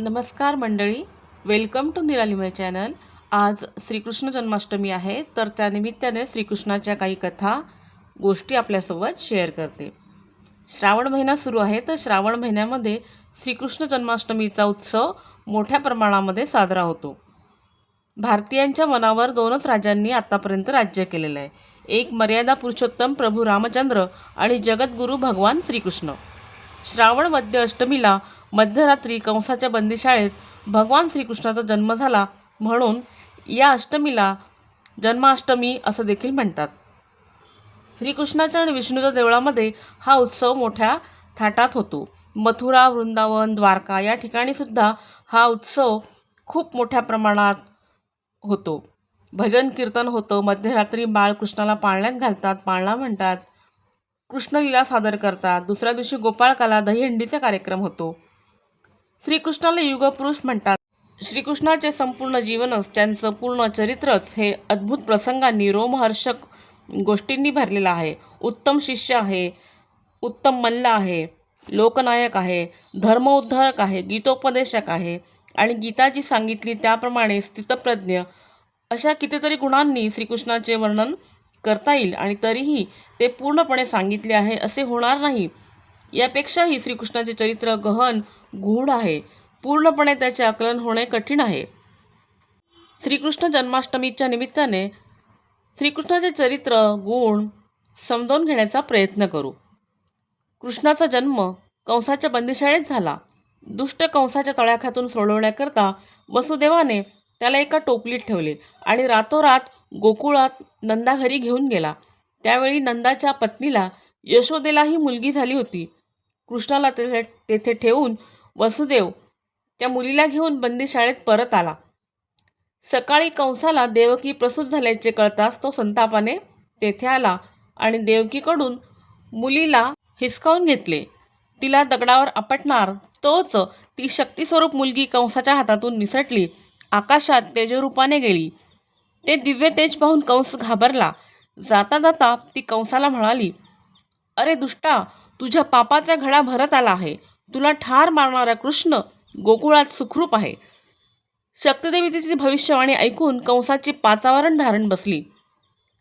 नमस्कार मंडळी, welcome to निराली माय चॅनल. आज श्रीकृष्ण जन्माष्टमी आहे, तर त्यानिमित्ताने श्रीकृष्णाच्या काही कथा गोष्टी आपल्यासोबत शेअर करते. श्रावण महिना सुरू आहे, तर श्रावण महिन्यामध्ये श्रीकृष्ण जन्माष्टमीचा उत्सव मोठ्या प्रमाणामध्ये साजरा होतो. भारतीयांच्या मनावर दोनच राजांनी आतापर्यंत राज्य केलेलं आहे. एक मर्यादा पुरुषोत्तम प्रभू रामचंद्र आणि जगद्गुरू भगवान श्रीकृष्ण. श्रावण मध्य अष्टमीला मध्यरात्री कंसाच्या बंदीशाळेत भगवान श्रीकृष्णाचा जन्म झाला, म्हणून या अष्टमीला जन्माष्टमी असं देखील म्हणतात. श्रीकृष्णाच्या आणि विष्णूच्या देवळामध्ये हा उत्सव मोठ्या थाटात होतो. मथुरा, वृंदावन, द्वारका या ठिकाणी सुद्धा हा उत्सव खूप मोठ्या प्रमाणात होतो. भजन कीर्तन होतं. मध्यरात्री बाळकृष्णाला पाळण्यात घालतात, पाळणा म्हणतात. कृष्णलीला सादर करतात. दुसऱ्या दिवशी गोपाळकाला दहीहंडीचा कार्यक्रम होतो. श्रीकृष्णाला युगपुरुष म्हणतात. श्रीकृष्णाचे संपूर्ण जीवनच, त्यांचं पूर्ण चरित्रच हे अद्भुत प्रसंगांनी, रोमहर्षक गोष्टींनी भरलेलं आहे. उत्तम शिष्य आहे, उत्तम मल्ल आहे, लोकनायक आहे, धर्मोद्धारक आहे, गीतोपदेशक आहे आणि गीताजी सांगितली त्याप्रमाणे स्थितप्रज्ञ, अशा कितीतरी गुणांनी श्रीकृष्णाचे वर्णन करता येईल. आणि तरीही ते पूर्णपणे सांगितले आहे असे होणार नाही. यापेक्षाही श्रीकृष्णाचे चरित्र गहन, गूढ आहे. पूर्णपणे त्याचे आकलन होणे कठीण आहे. श्रीकृष्ण जन्माष्टमीच्या निमित्ताने श्रीकृष्णाचे चरित्र, गुण समजावून घेण्याचा प्रयत्न करू. कृष्णाचा जन्म कंसाच्या बंदीशाळेत झाला. दुष्ट कंसाच्या तळ्याखातून सोडवण्याकरता वसुदेवाने त्याला एका टोपलीत ठेवले आणि रातोरात गोकुळात नंदा घरी घेऊन गेला. त्यावेळी नंदाच्या पत्नीला यशोदेलाही मुलगी झाली होती. कृष्णाला तेथे ठेवून वसुदेव त्या मुलीला घेऊन बंदीशाळेत परत आला. सकाळी कंसाला देवकी प्रसूत झाल्याचे कळताच तो संतापाने तेथे आला आणि देवकीकडून मुलीला हिसकावून घेतले. तिला दगडावर आपटणार तोच ती शक्तिस्वरूप मुलगी कंसाच्या हातातून निसटली, आकाशात तेजरूपाने गेली. ते दिव्य तेज पाहून कंस घाबरला. जाता जाता ती कंसाला म्हणाली, अरे दुष्टा, तुझ्या पापाचा घडा भरत आला आहे. तुला ठार मारणारा कृष्ण गोकुळात सुखरूप आहे. शक्तिदेवी तिची भविष्यवाणी ऐकून कंसाची पाचावरण धारण बसली.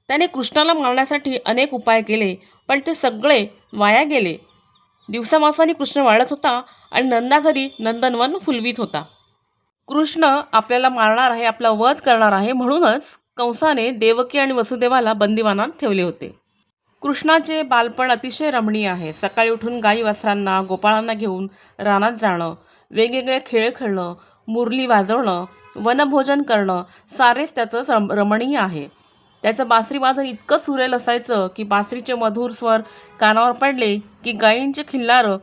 त्याने कृष्णाला मारण्यासाठी अनेक उपाय केले, पण ते सगळे वाया गेले. दिवसामासाने कृष्ण वाढत होता आणि नंदाघरी नंदनवन फुलवीत होता. कृष्ण आपल्याला मारणार आहे, आपला वध करणार आहे, म्हणूनच कंसाने देवकी आणि वसुदेवाला बंदिवानात ठेवले होते. कृष्णाचे बालपण अतिशय रमणीय आहे. सकाळी उठून गाई वासरांना, गोपाळांना घेऊन रानात जाणं, वेगवेगळे खेळ खेळणं, मुरली वाजवणं, वनभोजन करणं सारेच त्याचं रमणीय आहे. त्याचं बासरीवादन इतकं सुरेल असायचं की बासरीचे मधुर स्वर कानावर पडले की गायींचे खिल्लारं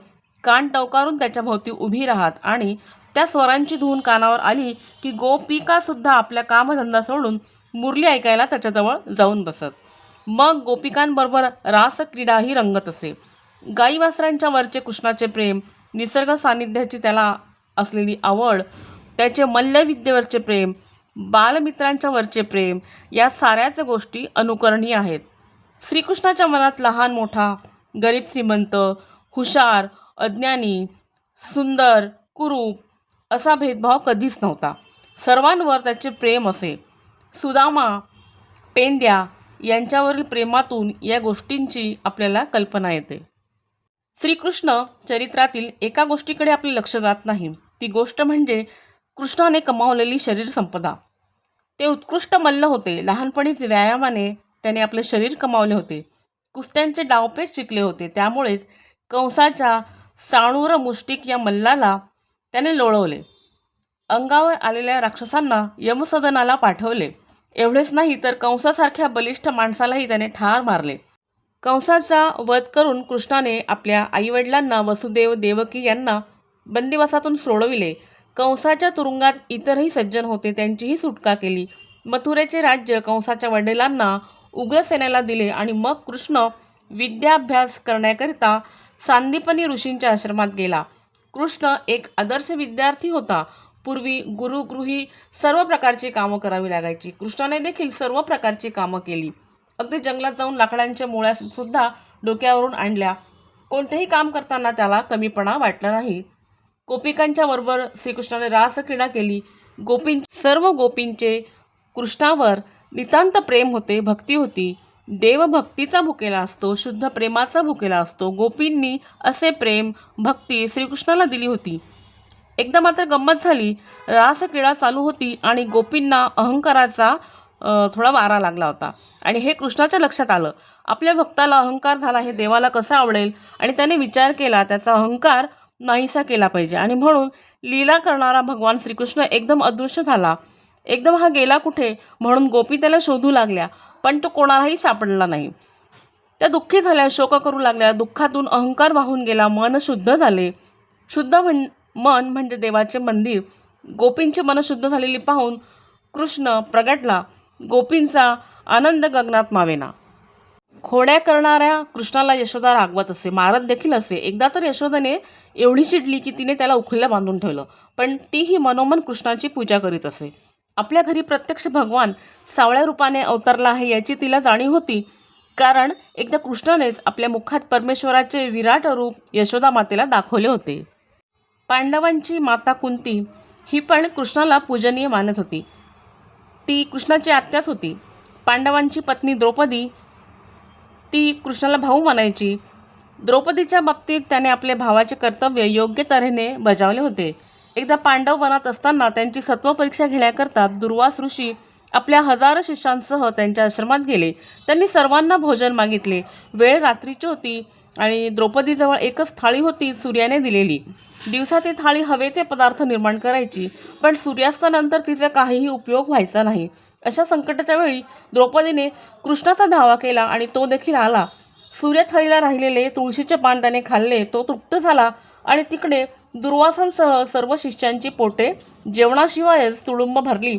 कान टवकारून त्याच्या भोवती उभी राहत आणि त्या स्वरांची धून कानावर आली की गोपिकासुद्धा आपल्या कामधंदा सोडून मुरली ऐकायला त्याच्याजवळ जाऊन बसत. मग गोपिकांबरोबर रासक्रीडाही रंगत असे. गाई वासरांच्या वरचे कृष्णाचे प्रेम, निसर्ग सान्निध्याची त्याला असलेली आवड, त्याचे मल्लविद्येवरचे प्रेम, बालमित्रांच्या वरचे प्रेम, या साऱ्याच गोष्टी अनुकरणीय आहेत. श्रीकृष्णाच्या मनात लहान मोठा, गरीब श्रीमंत, हुशार अज्ञानी, सुंदर कुरूप असा भेदभाव कधीच नव्हता. सर्वांवर त्याचे प्रेम असे. सुदामा, पेंद्या यांच्यावरील प्रेमातून या गोष्टींची आपल्याला कल्पना येते. श्रीकृष्ण चरित्रातील एका गोष्टीकडे आपले लक्ष जात नाही. ती गोष्ट म्हणजे कृष्णाने कमावलेली शरीर संपदा. ते उत्कृष्ट मल्ल होते. लहानपणीच व्यायामाने त्याने आपले शरीर कमावले होते. कुस्त्यांचे डावपेच शिकले होते. त्यामुळेच कंसाच्या साणूर मुष्टिक या मल्लाला त्याने लोळवले. अंगावर आलेल्या राक्षसांना यमसदनाला पाठवले. एवढेच नाही तर कंसासारख्या बलिष्ठ माणसालाही त्याने ठार मारले. कंसाचा वध करून कृष्णाने आपल्या आईवडिलांना, वसुदेव, देवकी यांना बंदिवासातून सोडविले. कंसाच्या तुरुंगात इतरही सज्जन होते, त्यांचीही सुटका केली. मथुरेचे राज्य कंसाच्या वडिलांना, उग्रसेनेला दिले आणि मग कृष्ण विद्याभ्यास करण्याकरिता सांदीपनी ऋषींच्या आश्रमात गेला. कृष्ण एक आदर्श विद्यार्थी होता. पूर्वी गुरुगृही सर्व प्रकारची कामं करावी लागायची. कृष्णाने देखील सर्व प्रकारची कामं केली. अगदी जंगलात जाऊन लाकडांच्या मुळ्यासुद्धा डोक्यावरून आणल्या. कोणतेही काम करताना त्याला कमीपणा वाटला नाही. गोपिकांच्या बरोबर श्रीकृष्णाने रासक्रीडा केली. सर्व गोपींचे कृष्णावर नितांत प्रेम होते, भक्ती होती. देवभक्तीचा भुकेला असतो, शुद्ध प्रेमाचा भुकेला असतो. गोपींनी असे प्रेम भक्ती श्रीकृष्णाला दिली होती. एकदा मात्र गंमत झाली. रासक्रीडा चालू होती आणि गोपींना अहंकाराचा थोडा वारा लागला होता आणि हे कृष्णाच्या लक्षात आलं. आपल्या भक्ताला अहंकार झाला हे देवाला कसं आवडेल आणि त्याने विचार केला त्याचा अहंकार नाहीसा केला पाहिजे आणि म्हणून लीला करणारा भगवान श्रीकृष्ण एकदम अदृश्य झाला. एकदम हा गेला कुठे म्हणून गोपी त्याला शोधू लागल्या, पण तो कोणालाही सापडला नाही. त्या दुःखी झाल्या, शोक करू लागल्या. दुःखातून अहंकार वाहून गेला, मन शुद्ध झाले. शुद्ध मन म्हणजे देवाचे मंदिर. गोपींची मन शुद्ध झालेली पाहून कृष्ण प्रगटला. गोपींचा आनंद गगनात मावेना. खोड्या करणाऱ्या कृष्णाला यशोदा रागवत असे, मारत देखील असे. एकदा तर यशोदाने एवढी चिडली की तिने त्याला उखलीला बांधून ठेवलं, पण तीही मनोमन कृष्णाची पूजा करीत असे. आपल्या घरी प्रत्यक्ष भगवान सावळ्या रूपाने अवतरला आहे याची तिला जाणीव होती, कारण एकदा कृष्णानेच आपल्या मुखात परमेश्वराचे विराट रूप यशोदा मातेला दाखवले होते. पांडवांची माता कुंती ही पण कृष्णाला पूजनीय मानत होती. ती कृष्णाची आत्याच होती. पांडवांची पत्नी द्रौपदी ती कृष्णाला भाऊ मानायची. द्रौपदीच्या बाबतीत त्याने आपल्या भावाचे कर्तव्य योग्य तऱ्हेने बजावले होते. एकदा पांडव वनात असताना त्यांची सत्व परीक्षा घेण्याकरता दुर्वास ऋषी आपल्या 1000 शिष्यांसह त्यांच्या आश्रमात गेले. त्यांनी सर्वांना भोजन मागितले. वेळ रात्रीची होती आणि द्रौपदीजवळ एकच थाळी होती, सूर्याने दिलेली. दिवसा ती थाळी हवे ते पदार्थ निर्माण करायची, पण सूर्यास्तानंतर तिचा काहीही उपयोग व्हायचा नाही. अशा संकटाच्या वेळी द्रौपदीने कृष्णाचा धावा केला आणि तो देखील आला. सूर्यथळीला राहिलेले तुळशीचे पान त्याने खाल्ले. तो तृप्त झाला आणि तिकडे दुर्वासांसह सर्व शिष्यांची पोटे जेवणाशिवायच तुडुंब भरली.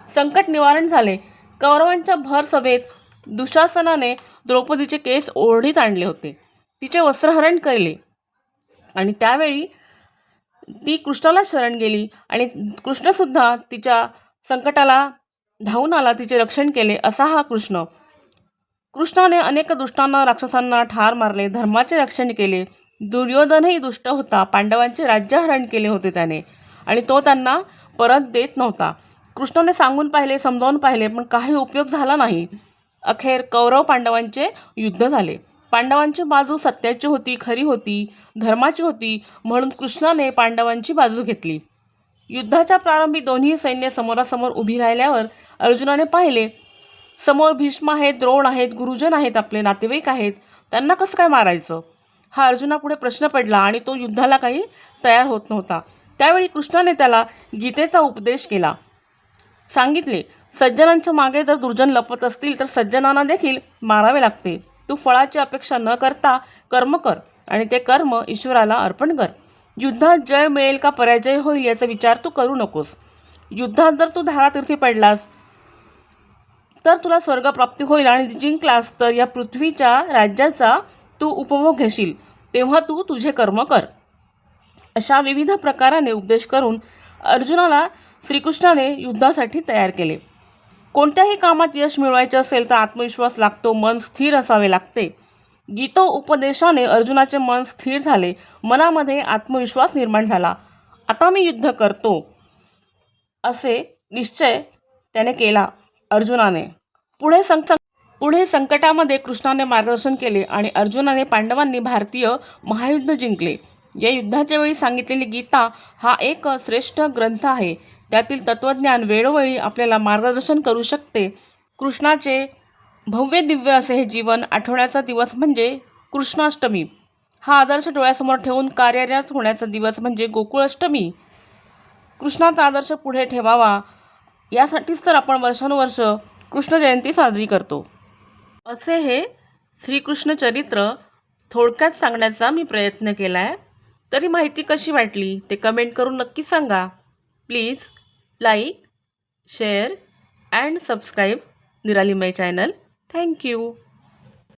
संकट निवारण झाले. कौरवांच्या भर सभेत दुःशासनाने द्रौपदीचे केस ओढीत आणले होते, तिचे वस्त्रहरण केले आणि त्यावेळी ती कृष्णाला शरण गेली आणि कृष्णसुद्धा तिच्या संकटाला धावून आला, तिचे रक्षण केले. असा हा कृष्ण. कृष्णाने अनेक दुष्टांना, राक्षसांना ठार मारले, धर्माचे रक्षण केले. दुर्योधनही दुष्ट होता. पांडवांचे राज्य हरण केले होते त्याने आणि तो त्यांना परत देत नव्हता. कृष्णाने सांगून पाहिले, समजावून पाहिले, पण काही उपयोग झाला नाही. अखेर कौरव पांडवांचे युद्ध झाले. पांडवांची बाजू सत्याची होती, खरी होती, धर्माची होती, म्हणून कृष्णाने पांडवांची बाजू घेतली. युद्धाच्या प्रारंभी दोन्ही सैन्य समोरासमोर उभी राहिल्यावर अर्जुनाने पाहिले, समोर भीष्म आहेत, द्रोण आहेत, गुरुजन आहेत, आपले नातेवाईक आहेत, त्यांना कसं काय मारायचं? हा अर्जुनापुढे प्रश्न पडला आणि तो युद्धाला काही तयार होत नव्हता. त्यावेळी कृष्णाने त्याला गीतेचा उपदेश केला. सांगितले, सज्जनांच्या मागे जर दुर्जन लपत असतील तर सज्जनांना देखील मारावे लागते. तू फळाची अपेक्षा न करता कर्म कर आणि ते कर्म ईश्वराला अर्पण कर. युद्धात जय मिळेल का पराजय होईल याचा विचार तू करू नकोस. युद्धात जर तू धारातीर्थी पडलास तर तुला स्वर्गप्राप्ती होईल आणि जिंकलास तर या पृथ्वीच्या राज्याचा तू उपभोग घेशील. तेव्हा तू तुझे कर्म कर. अशा विविध प्रकाराने उपदेश करून अर्जुनाला श्रीकृष्णाने युद्धासाठी तयार केले. कोणत्याही कामात यश मिळवायचे असेल तर आत्मविश्वास लागतो, मन स्थिर असावे लागते. गीतोपदेशाने अर्जुनाचे मन स्थिर झाले. मनामध्ये आत्मविश्वास निर्माण झाला. आता मी युद्ध करतो असे निश्चय त्याने केला अर्जुनाने. पुढे संकटामध्ये कृष्णाने मार्गदर्शन केले आणि अर्जुनाने पांडवांनी भारतीय महायुद्ध जिंकले. या युद्धाच्या वेळी सांगितलेली गीता हा एक श्रेष्ठ ग्रंथ आहे. त्यातील तत्त्वज्ञान वेळोवेळी आपल्याला मार्गदर्शन करू शकते. कृष्णाचे भव्य दिव्य असे हे जीवन आठवण्याचा दिवस म्हणजे कृष्णाष्टमी. हा आदर्श डोळ्यासमोर ठेवून कार्यरत होण्याचा दिवस म्हणजे गोकुळाष्टमी. कृष्णाचा आदर्श पुढे ठेवावा यासाठीच तर आपण वर्षानुवर्ष कृष्ण जयंती साजरी करतो. असे हे श्रीकृष्ण चरित्र थोडक्यात सांगण्याचा मी प्रयत्न केला आहे. तरी माहिती कशी वाटली ते कमेंट करून नक्की सांगा. Please like, share and subscribe निराली माय चॅनल. थँक्यू.